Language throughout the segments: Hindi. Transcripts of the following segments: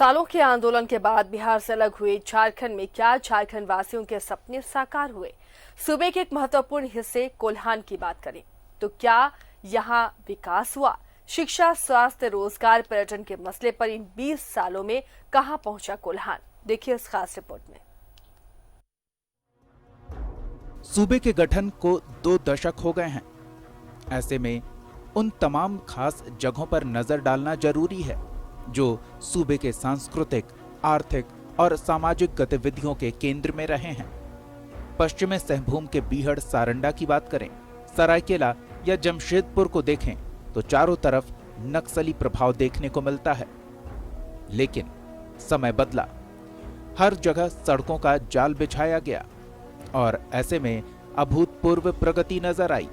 सालों के आंदोलन के बाद बिहार से अलग हुए झारखंड में क्या झारखंड वासियों के सपने साकार हुए? सूबे के एक महत्वपूर्ण हिस्से कोल्हान की बात करें तो क्या यहां विकास हुआ? शिक्षा, स्वास्थ्य, रोजगार, पर्यटन के मसले पर इन 20 सालों में कहां पहुंचा कोल्हान? देखिए इस खास रिपोर्ट में। सूबे के गठन को 2 दशक हो गए हैं। ऐसे में उन तमाम खास जगहों पर नजर डालना जरूरी है जो सूबे के सांस्कृतिक, आर्थिक और सामाजिक गतिविधियों के केंद्र में रहे हैं। पश्चिमी सिंहभूम के बीहड़, सारंडा की बात करें, सरायकेला या जमशेदपुर को देखें तो चारों तरफ नक्सली प्रभाव देखने को मिलता है। लेकिन समय बदला, हर जगह सड़कों का जाल बिछाया गया और ऐसे में अभूतपूर्व प्रगति नजर आई।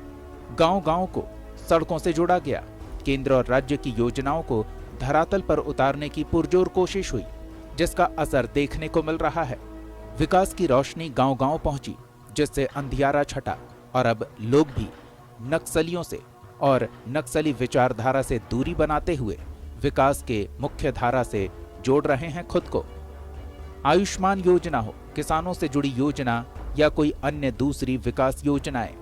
गांव-गांव को सड़कों से जोड़ा गया। केंद्र और राज्य की योजनाओं को धरातल पर उतारने की पुरजोर कोशिश हुई, जिसका असर देखने को मिल रहा है। विकास की रोशनी गांव-गांव पहुंची, जिससे अंधियारा छटा और अब लोग भी नक्सलियों से और नक्सली विचारधारा से दूरी बनाते हुए विकास के मुख्य धारा से जोड़ रहे हैं खुद को। आयुष्मान योजना हो, किसानों से जुड़ी योजना या कोई अन्य दूसरी विकास योजनाएं,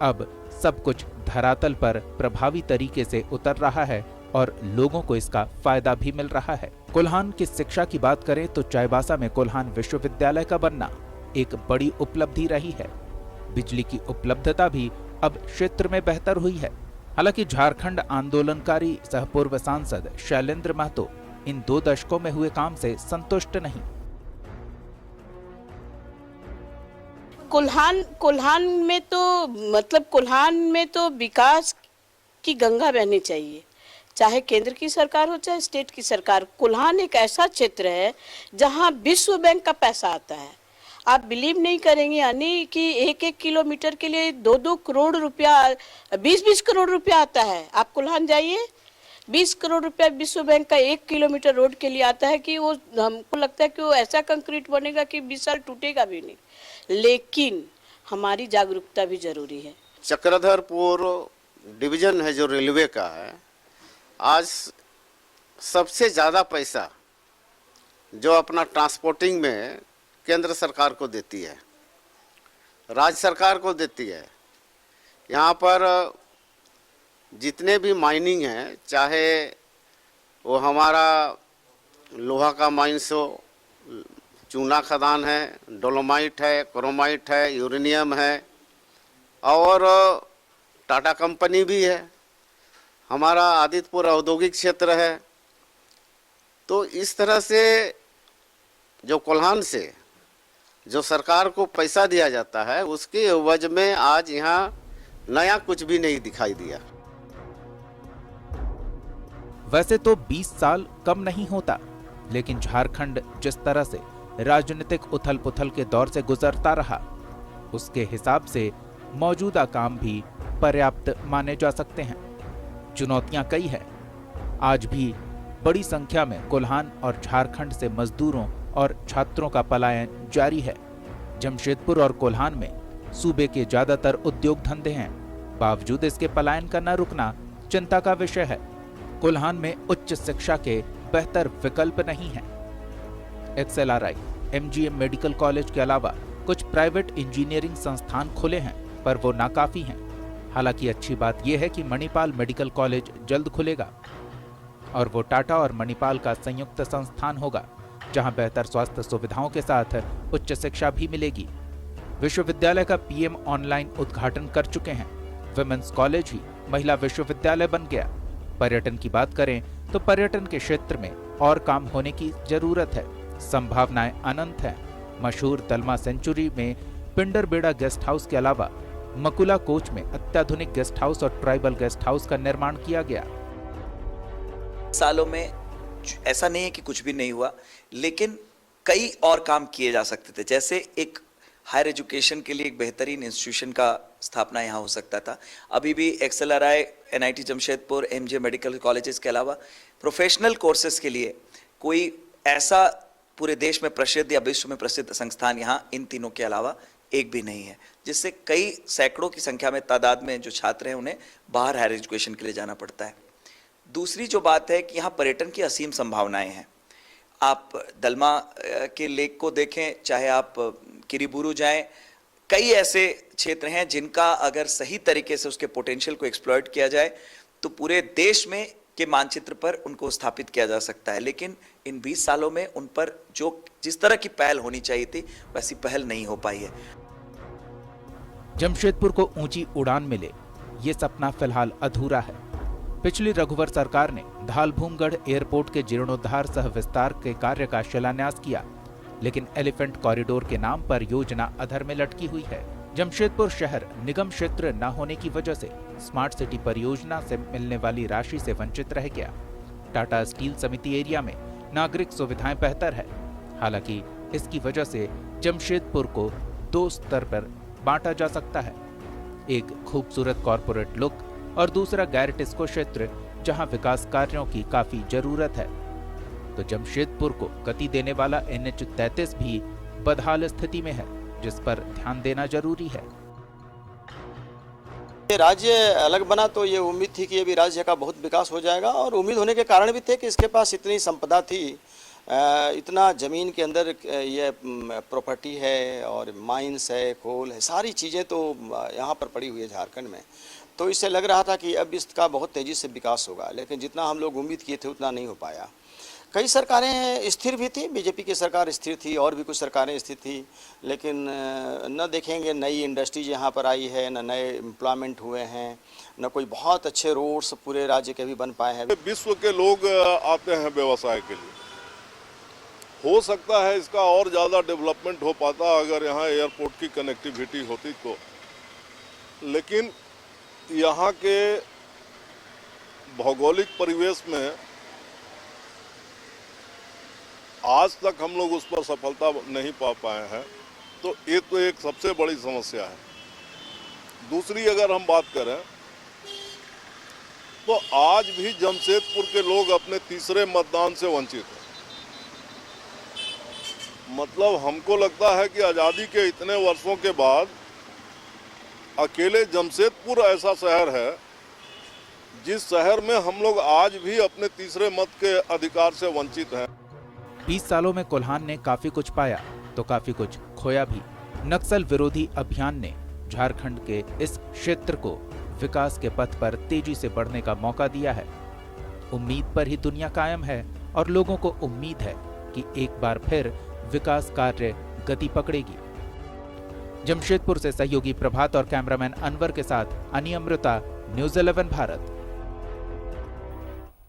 अब सब कुछ धरातल पर प्रभावी तरीके से उतर रहा है और लोगों को इसका फायदा भी मिल रहा है। कोल्हान की शिक्षा की बात करें तो चाईबासा में कोल्हान विश्वविद्यालय का बनना एक बड़ी उपलब्धि रही है। बिजली की उपलब्धता भी अब क्षेत्र में बेहतर हुई है। हालांकि झारखंड आंदोलनकारी सह पूर्व सांसद शैलेंद्र महतो इन 2 दशकों में हुए काम से संतुष्ट नहीं। कोल्हान में तो विकास की गंगा बहनी चाहिए, चाहे केंद्र की सरकार हो चाहे स्टेट की सरकार। कोल्हान एक ऐसा क्षेत्र है जहां विश्व बैंक का पैसा आता है। आप बिलीव नहीं करेंगे यानी कि 1-1 किलोमीटर के लिए 2-2 करोड़ रुपया, 20-20 करोड़ रुपया आता है। आप कोल्हान जाइए, 20 करोड़ रुपया विश्व बैंक का 1 किलोमीटर रोड के लिए आता है कि वो, हमको लगता है कि वो ऐसा कंक्रीट बनेगा कि 20 साल टूटेगा भी नहीं। लेकिन हमारी जागरूकता भी जरूरी है। चक्रधरपुर डिवीजन है जो रेलवे का है, आज सबसे ज़्यादा पैसा जो अपना ट्रांसपोर्टिंग में केंद्र सरकार को देती है, राज्य सरकार को देती है। यहाँ पर जितने भी माइनिंग हैं, चाहे वो हमारा लोहा का माइंस हो, चूना खदान है, डोलोमाइट है, क्रोमाइट है, यूरेनियम है और टाटा कंपनी भी है, हमारा आदित्यपुर औद्योगिक क्षेत्र है। तो इस तरह से जो कोल्हान से जो सरकार को पैसा दिया जाता है, उसके एवज में आज यहाँ नया कुछ भी नहीं दिखाई दिया। वैसे तो 20 साल कम नहीं होता, लेकिन झारखंड जिस तरह से राजनीतिक उथल-पुथल के दौर से गुजरता रहा, उसके हिसाब से मौजूदा काम भी पर्याप्त माने जा सकते हैं। चुनौतियां कई हैं। आज भी बड़ी संख्या में कोल्हान और झारखंड से मजदूरों और छात्रों का पलायन जारी है। जमशेदपुर और कोल्हान में सूबे के ज्यादातर उद्योग धंधे हैं, बावजूद इसके पलायन का न रुकना चिंता का विषय है। कोल्हान में उच्च शिक्षा के बेहतर विकल्प नहीं है। XLRI, MGM मेडिकल कॉलेज के अलावा कुछ प्राइवेट इंजीनियरिंग संस्थान खुले हैं, पर वो नाकाफी हैं। हालांकि अच्छी बात यह है कि मणिपाल मेडिकल कॉलेज जल्द खुलेगा और वो टाटा और मणिपाल का संयुक्त संस्थान होगा, जहां बेहतर स्वास्थ्य सुविधाओं के साथ उच्च शिक्षा भी मिलेगी। विश्वविद्यालय का PM ऑनलाइन उद्घाटन कर चुके हैं। विमेंस कॉलेज ही महिला विश्वविद्यालय बन गया। पर्यटन की बात करें तो पर्यटन के क्षेत्र में और काम होने की जरूरत है। संभावनाएं अनंत हैं। मशहूर दलमा सेंचुरी में पिंडरबेड़ा गेस्ट हाउस के अलावा मकुला कोच में अत्याधुनिक गेस्ट हाउस और ट्राइबल गेस्ट हाउस का निर्माण किया गया। सालों में ऐसा नहीं है कि कुछ भी नहीं हुआ, लेकिन कई और काम किए जा सकते थे। जैसे एक हायर एजुकेशन के लिए एक बेहतरीन इंस्टीट्यूशन का स्थापना यहाँ हो सकता था। अभी भी XLRI, NIT Jamshedpur, MGM medical colleges के अलावा प्रोफेशनल कोर्सेज के लिए कोई ऐसा पूरे देश में प्रसिद्ध या विश्व में प्रसिद्ध संस्थान यहाँ इन तीनों के अलावा एक भी नहीं है, जिससे कई सैकड़ों की संख्या में तादाद में जो छात्र हैं उन्हें बाहर हायर एजुकेशन के लिए जाना पड़ता है। दूसरी जो बात है कि यहाँ पर्यटन की असीम संभावनाएं हैं। आप दलमा के लेक को देखें, चाहे आप किरीबुरू जाएं, कई ऐसे क्षेत्र हैं जिनका अगर सही तरीके से उसके पोटेंशियल को एक्सप्लॉइट किया जाए तो पूरे देश में के मानचित्र पर उनको स्थापित किया जा सकता है। लेकिन इन 20 सालों में उन पर जिस तरह की पहल होनी चाहिए थी वैसी पहल नहीं हो पाई है। जमशेदपुर को ऊंची उड़ान मिले, ये सपना फिलहाल अधूरा है। पिछली रघुवर सरकार ने धालभूमगढ़ एयरपोर्ट के जीर्णोद्धार सह विस्तार के कार्य का शिलान्यास किया, लेकिन एलिफेंट कॉरिडोर के नाम पर योजना अधर में लटकी हुई है। जमशेदपुर शहर निगम क्षेत्र न होने की वजह से स्मार्ट सिटी परियोजना से मिलने वाली राशि से वंचित रह गया। टाटा स्टील समिति एरिया में नागरिक सुविधाएं बेहतर है। हालांकि इसकी वजह से जमशेदपुर को 2 स्तर पर बांटा जा सकता है, एक खूबसूरत कॉरपोरेट लुक और दूसरा गैर टिस्को क्षेत्र जहां विकास कार्यों की काफी जरूरत है। तो जमशेदपुर को गति देने वाला NH-33 भी बदहाल स्थिति में है, जिस पर ध्यान देना जरूरी है। राज्य अलग बना तो ये उम्मीद थी कि ये भी राज्य का बहुत विकास हो जाएगा, और उम्मीद होने के कारण भी थे कि इसके पास इतनी संपदा थी, इतना ज़मीन के अंदर ये प्रॉपर्टी है और माइंस है, कोल है, सारी चीज़ें तो यहाँ पर पड़ी हुई है झारखंड में। तो इससे लग रहा था कि अब इसका बहुत तेज़ी से विकास होगा, लेकिन जितना हम लोग उम्मीद किए थे उतना नहीं हो पाया। कई सरकारें स्थिर भी थी, बीजेपी की सरकार स्थिर थी और भी कुछ सरकारें स्थिर थी, लेकिन न देखेंगे नई इंडस्ट्रीज यहाँ पर आई है, न नए एम्प्लॉयमेंट हुए हैं, न कोई बहुत अच्छे रोड्स पूरे राज्य के भी बन पाए हैं। विश्व के लोग आते हैं व्यवसाय के लिए। हो सकता है इसका और ज़्यादा डेवलपमेंट हो पाता अगर यहाँ एयरपोर्ट की कनेक्टिविटी होती तो, लेकिन यहाँ के भौगोलिक परिवेश में आज तक हम लोग उस पर सफलता नहीं पा पाए हैं, तो ये तो एक सबसे बड़ी समस्या है। दूसरी अगर हम बात करें तो आज भी जमशेदपुर के लोग अपने तीसरे मतदान से वंचित हैं। मतलब हमको लगता है कि आज़ादी के इतने वर्षों के बाद अकेले जमशेदपुर ऐसा शहर है जिस शहर में हम लोग आज भी अपने तीसरे मत के अधिकार से वंचित हैं। 20 सालों में कोल्हान ने काफी कुछ पाया तो काफी कुछ खोया भी। नक्सल विरोधी अभियान ने झारखंड के इस क्षेत्र को विकास के पथ पर तेजी से बढ़ने का मौका दिया है। उम्मीद पर ही दुनिया कायम है और लोगों को उम्मीद है कि एक बार फिर विकास कार्य गति पकड़ेगी। जमशेदपुर से सहयोगी प्रभात और कैमरामैन अनवर के साथ अनियमृता, न्यूज़ 11 भारत।